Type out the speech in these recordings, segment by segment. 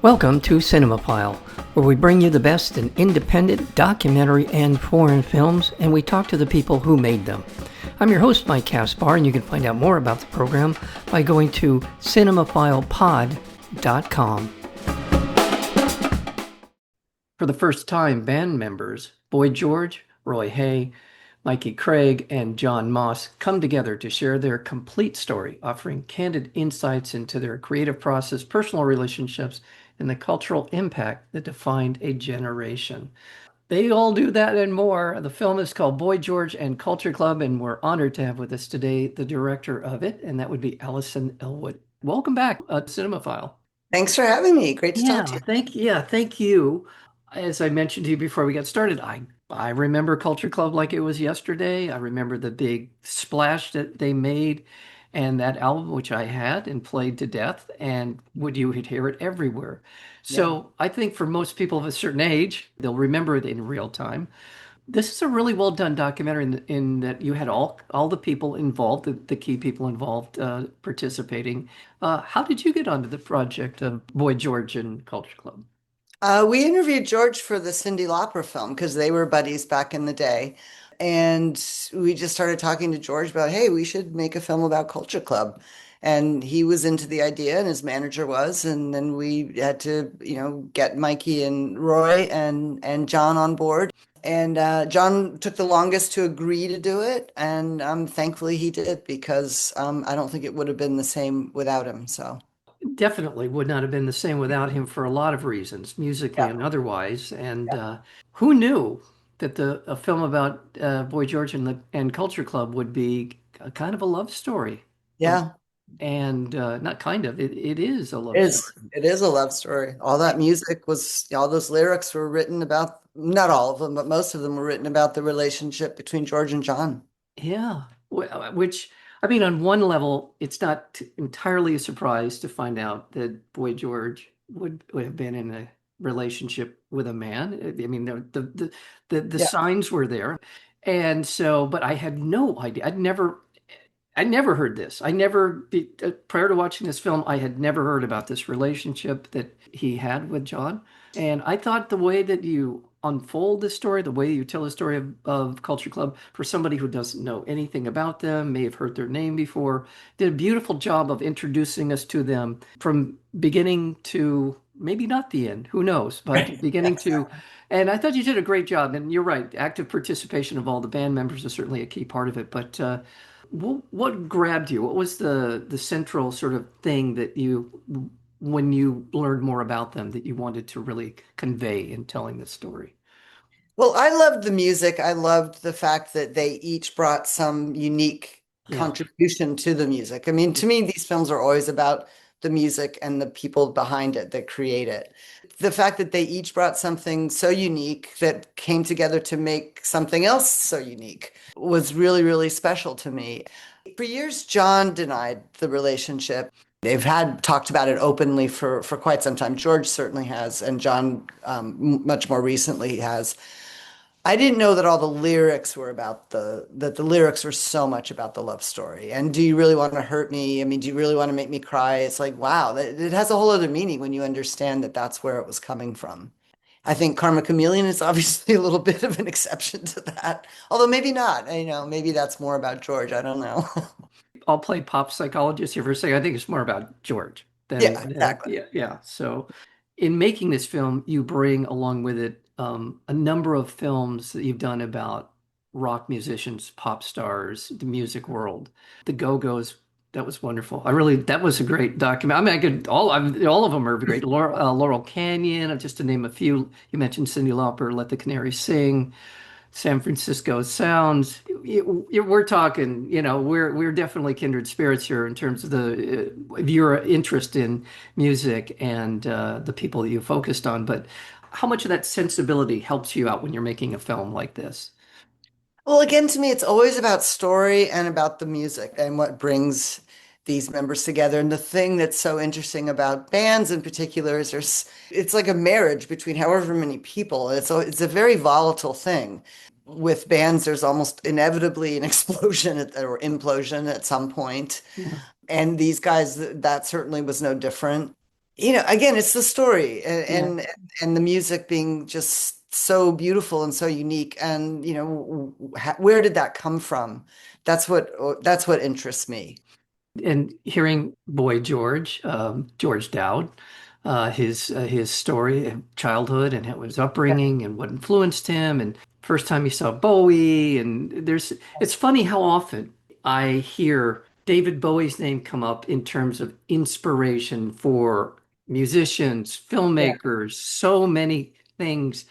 Welcome to Cinemophile, where we bring you the best in independent, documentary, and foreign films, and we talk to the people who made them. I'm your host, Mike Caspar, and you can find out more about the program by going to cinemophilepod.com. For the first time, band members Boy George, Roy Hay, Mikey Craig, and Jon Moss come together to share their complete story, offering candid insights into their creative process, personal relationships, and the cultural impact that defined a generation. They all do that and more. The film is called Boy George and Culture Club, and we're honored to have with us today the director of it, and that would be Alison Ellwood. Welcome back, Cinemophile. Thanks for having me. Great to talk to you. Thank you. As I mentioned to you before we got started, I remember Culture Club like it was yesterday. I remember the big splash that they made and that album, which I had and played to death, and you would hear it everywhere. So I think for most people of a certain age, they'll remember it in real time. This is a really well done documentary in that you had all the people involved, the key people involved participating. How did you get onto the project of Boy George and Culture Club? We interviewed George for the Cyndi Lauper film because they were buddies back in the day. And we just started talking to George about, hey, we should make a film about Culture Club. And he was into the idea and his manager was. And then we had to, get Mikey and Roy and Jon on board. And Jon took the longest to agree to do it. And thankfully he did because I don't think it would have been the same without him. So. Definitely would not have been the same without him for a lot of reasons, musically Yeah. and otherwise. And Yeah. who knew that a film about Boy George and Culture Club would be a kind of a love story? Yeah. And not kind of, it is a love It is. story. It is a love story. All that music was, all those lyrics were written about, not all of them, but most of them were written about the relationship between George and Jon. Yeah, which I mean, on one level, it's not entirely a surprise to find out that Boy George would have been in a relationship with a man. I mean, the Yeah. signs were there, and so, but I had no idea. I never heard this. Prior to watching this film, I had never heard about this relationship that he had with Jon. And I thought the way that you unfold the story, the way you tell the story of Culture Club, for somebody who doesn't know anything about them, may have heard their name before, did a beautiful job of introducing us to them from beginning to maybe not the end, who knows, but beginning Yes. to, and I thought you did a great job. And you're right, active participation of all the band members is certainly a key part of it. But what grabbed you? What was the central sort of thing that when you learned more about them, that you wanted to really convey in telling this story? Well, I loved the music. I loved the fact that they each brought some unique Yeah, contribution to the music. I mean, to me, these films are always about the music and the people behind it that create it. The fact that they each brought something so unique that came together to make something else so unique was really, really special to me. For years, Jon denied the relationship. They've had talked about it openly for quite some time. George certainly has, and Jon much more recently has. I didn't know that all the lyrics were about that the lyrics were so much about the love story. And do you really want to hurt me? I mean, do you really want to make me cry? It's like, wow, it has a whole other meaning when you understand that that's where it was coming from. I think Karma Chameleon is obviously a little bit of an exception to that, although maybe not. Maybe that's more about George. I don't know. I'll play pop psychologist here for a second. I think it's more about George Yeah, than exactly. yeah, yeah. So in making this film, you bring along with it a number of films that you've done about rock musicians, pop stars, the music world, the Go-Go's. That was wonderful. That was a great document. I mean, all of them are great. Laurel Canyon, just to name a few. You mentioned Cyndi Lauper, Let the Canary Sing. San Francisco sounds. We're talking, we're definitely kindred spirits here in terms of your interest in music and the people that you focused on. But how much of that sensibility helps you out when you're making a film like this? Well, again, to me, it's always about story and about the music and what brings these members together. And the thing that's so interesting about bands in particular is it's like a marriage between however many people. It's a very volatile thing. With bands, there's almost inevitably an explosion or implosion at some point. Yeah. And these guys, that certainly was no different. again, it's the story Yeah. and the music being just so beautiful and so unique. And where did that come from? That's what interests me. And hearing Boy George, George Dowd, his story of childhood and how his upbringing and what influenced him, and first time he saw Bowie, and it's funny how often I hear David Bowie's name come up in terms of inspiration for musicians, Yeah. filmmakers, so many things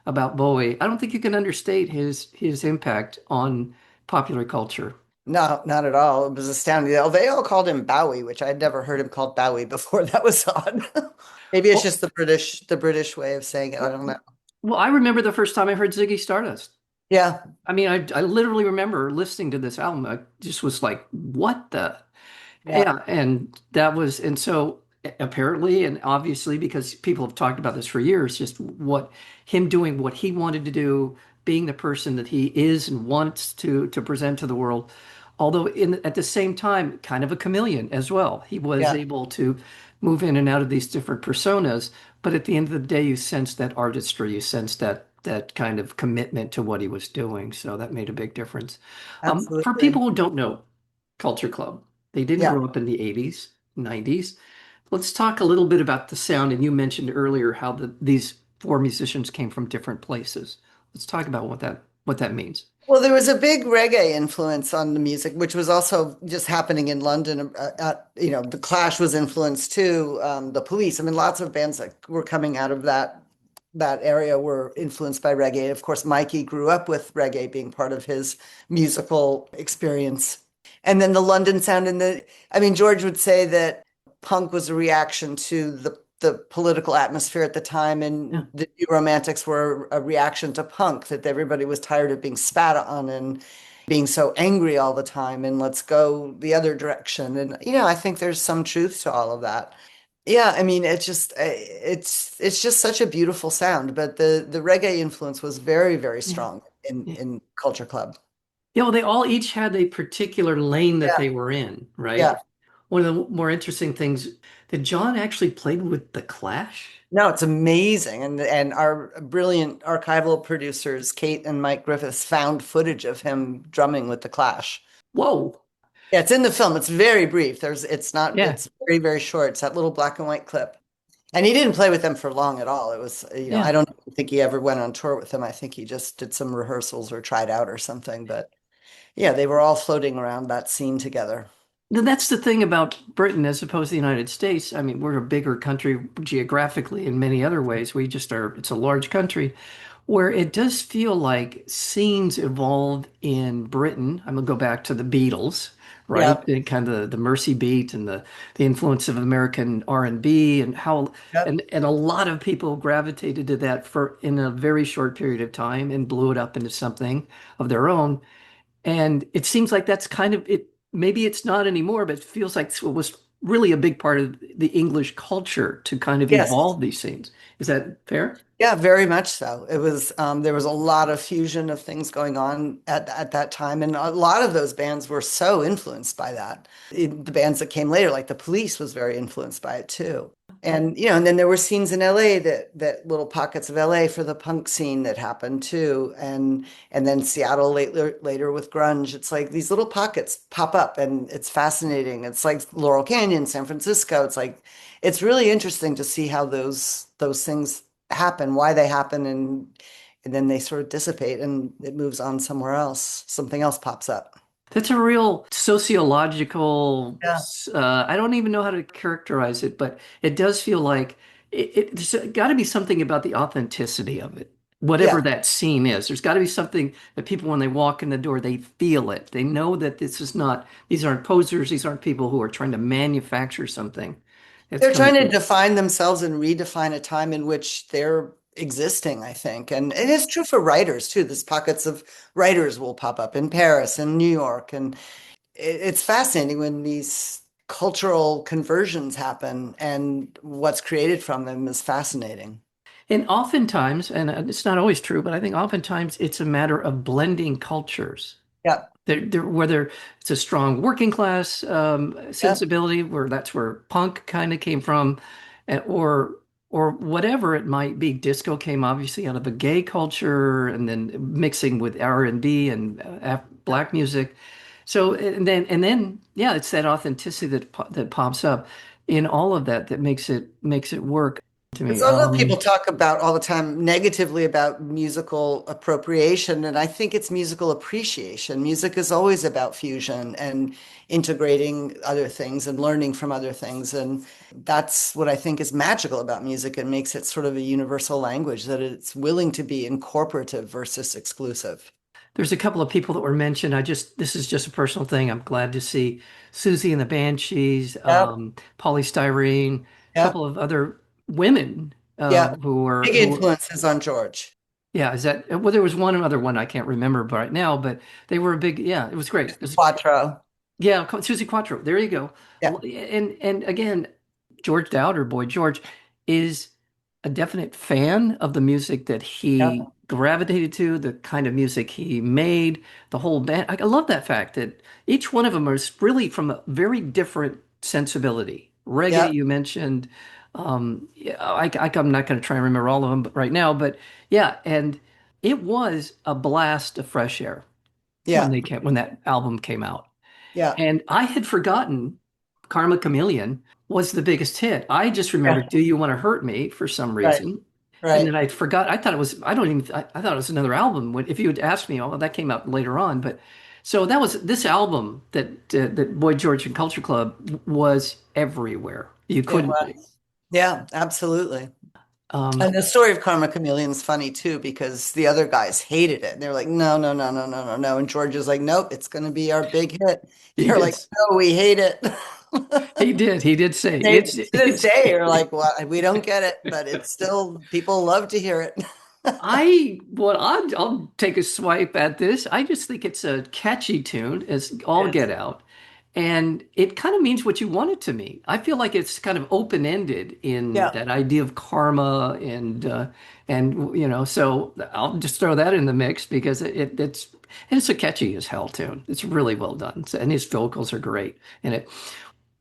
about Bowie. I don't think you can understate his impact on popular culture. No, not at all. It was astounding. They all called him Bowie, which I'd never heard him called Bowie before. That was odd. Maybe it's Well, just the British way of saying it. I don't know. Well, I remember the first time I heard Ziggy Stardust. Yeah, I mean, I literally remember listening to this album. I just was like, what the? yeah, Yeah. And that was, and so apparently, and obviously, because people have talked about this for years, just him doing what he wanted to do, being the person that he is and wants to present to the world. Although at the same time, kind of a chameleon as well. He was yeah, able to move in and out of these different personas, but at the end of the day, you sense that artistry, you sense that kind of commitment to what he was doing. So that made a big difference. For absolutely. people who don't know Culture Club, they didn't Yeah. grow up in the 80s, 90s. Let's talk a little bit about the sound. And you mentioned earlier how these four musicians came from different places. Let's talk about what that means. Well, there was a big reggae influence on the music, which was also just happening in London. The Clash was influenced too. The Police. I mean, lots of bands that were coming out of that area were influenced by reggae. Of course, Mikey grew up with reggae being part of his musical experience. And then the London sound I mean, George would say that punk was a reaction to the political atmosphere at the time, Yeah. and the New Romantics were a reaction to punk, that everybody was tired of being spat on and being so angry all the time, and let's go the other direction. And I think there's some truth to all of that. Yeah, I mean, it's just such a beautiful sound, but the reggae influence was very, very Yeah. strong in Yeah. in Culture Club. They all each had a particular lane that Yeah, they were in, right? yeah. One of the more interesting things that John actually played with the Clash. No, it's amazing. And our brilliant archival producers, Kate and Mike Griffiths, found footage of him drumming with the Clash. Whoa. Yeah, it's in the film. It's very brief. It's not, Yeah. it's very, very short. It's that little black and white clip. And he didn't play with them for long at all. It was, I Yeah. don't think he ever went on tour with them. I think he just did some rehearsals or tried out or something. But yeah, they were all floating around that scene together. That's the thing about Britain as opposed to the United States. I mean, we're a bigger country geographically in many other ways. We just are, it's a large country where it does feel like scenes evolved in Britain. I'm gonna go back to the Beatles, right? Yeah. And kind of the Mercy beat and the influence of American R&B and how Yep. and a lot of people gravitated to that for in a very short period of time and blew it up into something of their own. And it seems like that's kind of it. Maybe it's not anymore, but it feels like it was really a big part of the English culture to kind of Yes. evolve these scenes. Is that fair? Yeah, very much so. It was there was a lot of fusion of things going on at that time, and a lot of those bands were so influenced by that. The bands that came later, like the Police, was very influenced by it too. And then there were scenes in LA that little pockets of LA for the punk scene that happened too, and then Seattle later with grunge. It's like these little pockets pop up, and it's fascinating. It's like Laurel Canyon, San Francisco. It's like it's really interesting to see how those things happen, why they happen, and then they sort of dissipate and it moves on somewhere else. Something else pops up. That's a real sociological, Yeah. I don't even know how to characterize it, but it does feel like there's got to be something about the authenticity of it. Whatever Yeah. that scene is, there's got to be something that people, when they walk in the door, they feel it. They know that these aren't posers, these aren't people who are trying to manufacture something. It's They're coming trying to from, define themselves and redefine a time in which they're existing, I think. And it is true for writers too. There's pockets of writers will pop up in Paris and New York. And it's fascinating when these cultural conversions happen and what's created from them is fascinating. and oftentimes, and it's not always true, but I think oftentimes it's a matter of blending cultures. Yeah. Whether it's a strong working class Yeah. sensibility, where that's where punk kind of came from, or whatever it might be. Disco came obviously out of a gay culture, and then mixing with R&B and black music. So and then yeah, it's that authenticity that pops up in all of that that makes it work to me. It's although people talk about all the time negatively about musical appropriation, and I think it's musical appreciation. Music is always about fusion and integrating other things and learning from other things. And that's what I think is magical about music. It makes it sort of a universal language that it's willing to be incorporative versus exclusive. There's a couple of people that were mentioned. This is just a personal thing. I'm glad to see Susie and the Banshees, Yep. Polystyrene, a Yep. couple of other women Yeah. Big who were, influences on George. yeah, is that, well, there was one other one I can't remember right now, but they were a big, yeah, it was great. It was, Quattro. yeah, Susie Quattro. There you go. Yeah. And again, George Dowd, or Boy George, is a definite fan of the music that he Yep. gravitated to, the kind of music he made, the whole band. I love that fact that each one of them is really from a very different sensibility. Reggae, Yep. you mentioned. Yeah, I'm not going to try and remember all of them right now, but yeah, and it was a blast of fresh air Yeah. when that album came out. Yeah. And I had forgotten Karma Chameleon was the biggest hit. I just remembered Yeah. Do You Want to Hurt Me for some Right. reason. And then Right. I forgot. I thought it was, I don't even, I thought it was another album. If you had asked me, oh, that came out later on. But so that was this album that Boy George and Culture Club was everywhere. You It couldn't be. was. Yeah, absolutely. Um, And the story of Karma Chameleon is funny too because the other guys hated it. They were like, no, no, no, no, no, no, no. And George is like, nope, it's going to be our big hit. he They're did. like, no, we hate it. He did. He did say They, it's to this day, are it's like, well, we don't get it, but it's still, people love to hear it. I'll take a swipe at this. I just think it's a catchy tune as all Yes. get out. And it kind of means what you want it to mean. I feel like it's kind of open-ended in Yeah. that idea of karma and so I'll just throw that in the mix because it's a catchy as hell tune. It's really well done. And his vocals are great in it.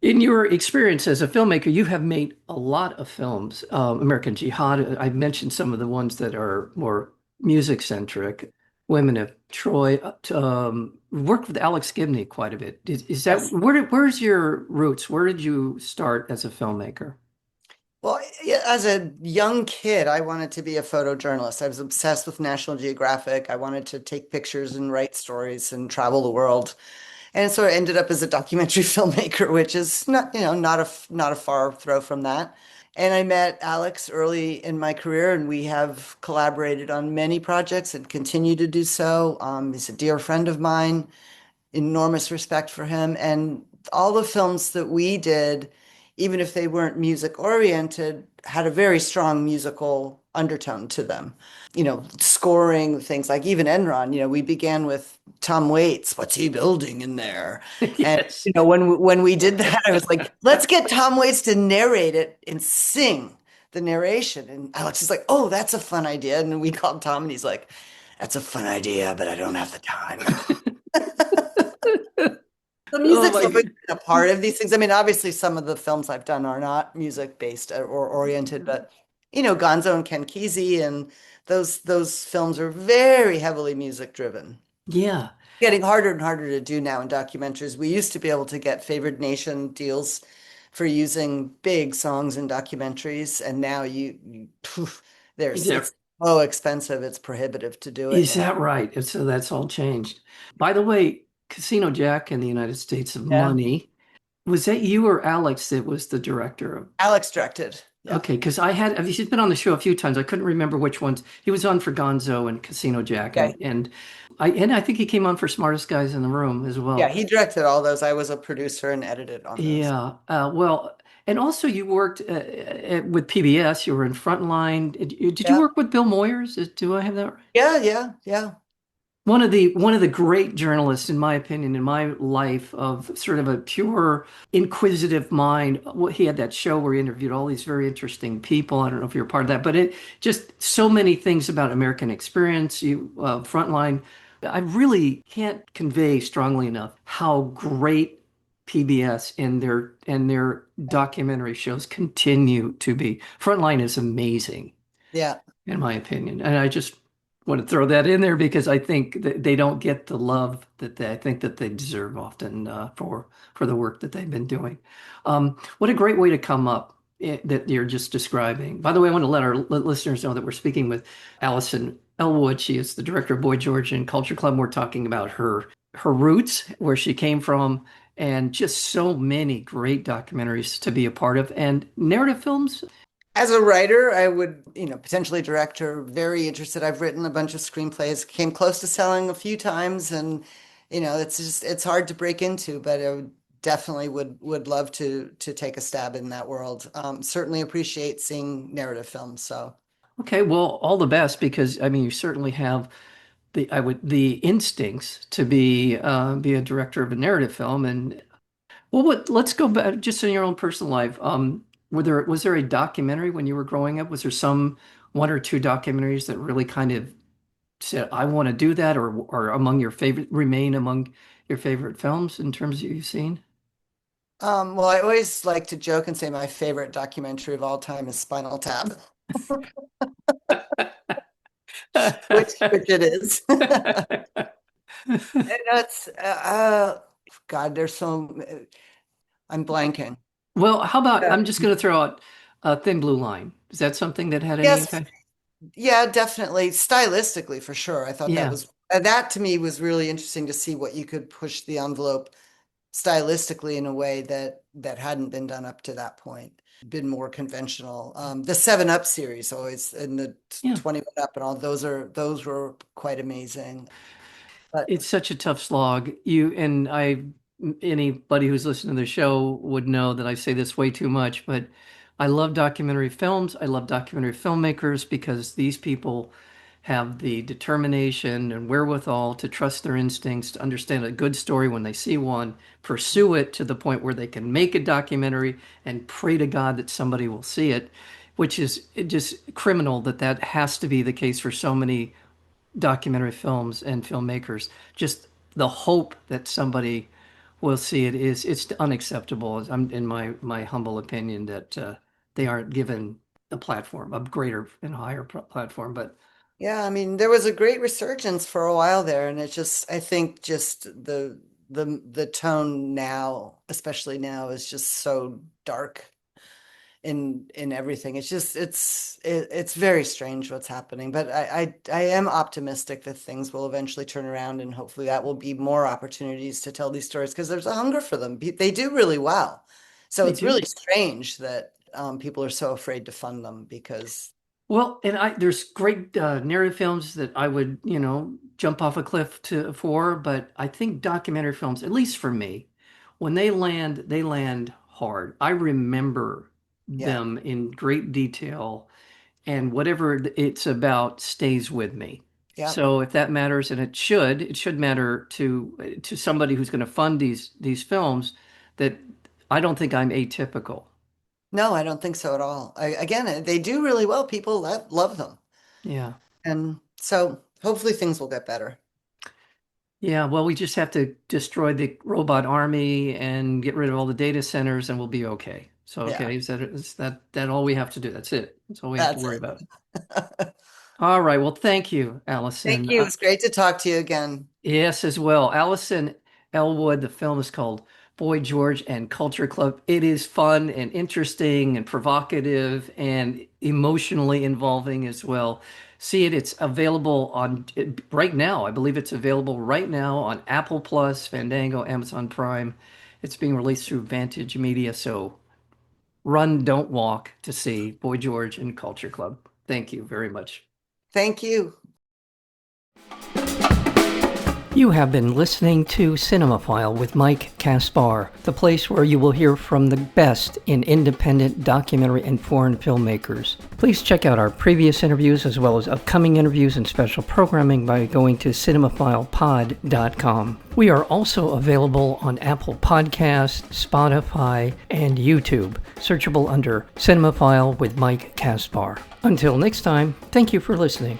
In your experience as a filmmaker, you have made a lot of films. American Jihad, I mentioned some of the ones that are more music centric. Women of Troy, worked with Alex Gibney quite a bit. Is that Yes. where's your roots? Where did you start as a filmmaker? Well, yeah, as a young kid, I wanted to be a photojournalist. I was obsessed with National Geographic. I wanted to take pictures and write stories and travel the world. And so I ended up as a documentary filmmaker, which is not, not a far throw from that. And I met Alex early in my career, and we have collaborated on many projects and continue to do so. He's a dear friend of mine, enormous respect for him. And all the films that we did, even if they weren't music oriented, had a very strong musical undertone to them. Scoring things like even Enron, we began with Tom Waits, what's he building in there? And Yes. when we did that, I was like, let's get Tom Waits to narrate it and sing the narration. And Alex is like, oh, that's a fun idea. And then we called Tom and he's like, that's a fun idea, but I don't have the time. The Oh music's my always God. been a part of these things. I mean, obviously, some of the films I've done are not music based or oriented, but Gonzo and Ken Kesey and those films are very heavily music driven. Yeah. Getting harder and harder to do now in documentaries. We used to be able to get favored nation deals for using big songs in documentaries, and now Is that it's so expensive, it's prohibitive to do it is now. that right? And so that's all changed. By the way, Casino Jack in the United States of Yeah. Money. Was that you or Alex that was the director of? Alex directed. Yeah. Okay, because he's been on the show a few times. I couldn't remember which ones. He was on for Gonzo and Casino Jack, Yeah. and I think he came on for Smartest Guys in the Room as Yeah, well. he directed all those. I was a producer and edited on those. Yeah. Well, and also you worked with PBS. You were in Frontline. Did you Yeah. work with Bill Moyers? Do I have that right? Yeah, yeah, yeah. One of the great journalists, in my opinion, in my life, of sort of a pure inquisitive mind. Well, he had that show where he interviewed all these very interesting people. I don't know if you're part of that, but it just so many things about American experience. Frontline. I really can't convey strongly enough how great PBS, and their documentary shows continue to be. Frontline is amazing, Yeah. in my opinion. And I just want to throw that in there because I think that they don't get the love I think that they deserve often for the work that they've been doing. What a great way to come up that you're just describing. By the way, I want to let our listeners know that we're speaking with Alison Ellwood. She is the director of Boy George and Culture Club. We're talking about her roots, where she came from, and just so many great documentaries to be a part of, and narrative films. As a writer, I would, potentially director, very interested. I've written a bunch of screenplays, came close to selling a few times, and it's hard to break into, but I definitely would love to take a stab in that world. Certainly appreciate seeing narrative films. So Okay, well, all the best, because I mean you certainly have the instincts to be a director of a narrative film. And well, let's go back just in your own personal life. Was there a documentary when you were growing up? Was there some one or two documentaries that really kind of said, I want to do that, or remain among your favorite films in terms of you've seen? well, I always like to joke and say my favorite documentary of all time is Spinal Tap, which it is. And that's God, there's so I'm blanking. Well, how about Yeah. I'm just going to throw out Thin Blue Line. Is that something that had any Yes, impact? yeah, definitely. Stylistically, for sure. I thought Yeah. that to me was really interesting to see what you could push the envelope stylistically in a way that hadn't been done up to that point, been more conventional. The 7 Up series always, and the Yeah. 21 Up and all those were quite amazing. But It's such a tough slog. Anybody who's listening to the show would know that I say this way too much, but I love documentary films. I love documentary filmmakers because these people have the determination and wherewithal to trust their instincts, to understand a good story when they see one, pursue it to the point where they can make a documentary and pray to God that somebody will see it, which is just criminal that has to be the case for so many documentary films and filmmakers. Just the hope that somebody will see it's unacceptable. In my humble opinion that they aren't given a platform, a greater and higher platform. But yeah, I mean, there was a great resurgence for a while there, and I think just the tone now, especially now, is just so dark in everything. It's very strange what's happening, but I am optimistic that things will eventually turn around, and hopefully that will be more opportunities to tell these stories because there's a hunger for them. They do really well. So they it's do. really strange that people are so afraid to fund them because Well, and there's great narrative films that I would, jump off a cliff for, but I think documentary films, at least for me, when they land hard. I remember yeah. them in great detail, and whatever it's about stays with me. Yeah. So if that matters, and it should matter to somebody who's going to fund these films, that I don't think I'm atypical. No, I don't think so at all. Again, they do really well. People love them. Yeah. And so hopefully things will get better. Yeah, well, we just have to destroy the robot army and get rid of all the data centers, and we'll be okay. So, Yeah, okay, is that all we have to do? That's it. That's all we have to that's worry it. about. All right. Well, thank you, Thank Allison. you. It's great to talk to you again. Yes, as well. Allison Ellwood, the film is called Boy George and Culture Club. It is fun and interesting and provocative and emotionally involving as well. See it, it's available right now. I believe it's available right now on Apple Plus, Fandango, Amazon Prime. It's being released through Vantage Media. So run, don't walk to see Boy George and Culture Club. Thank you very much. Thank you. You have been listening to Cinemaphile with Mike Kaspar, the place where you will hear from the best in independent documentary and foreign filmmakers. Please check out our previous interviews as well as upcoming interviews and special programming by going to cinemaphilepod.com. We are also available on Apple Podcasts, Spotify, and YouTube, searchable under Cinemaphile with Mike Kaspar. Until next time, thank you for listening.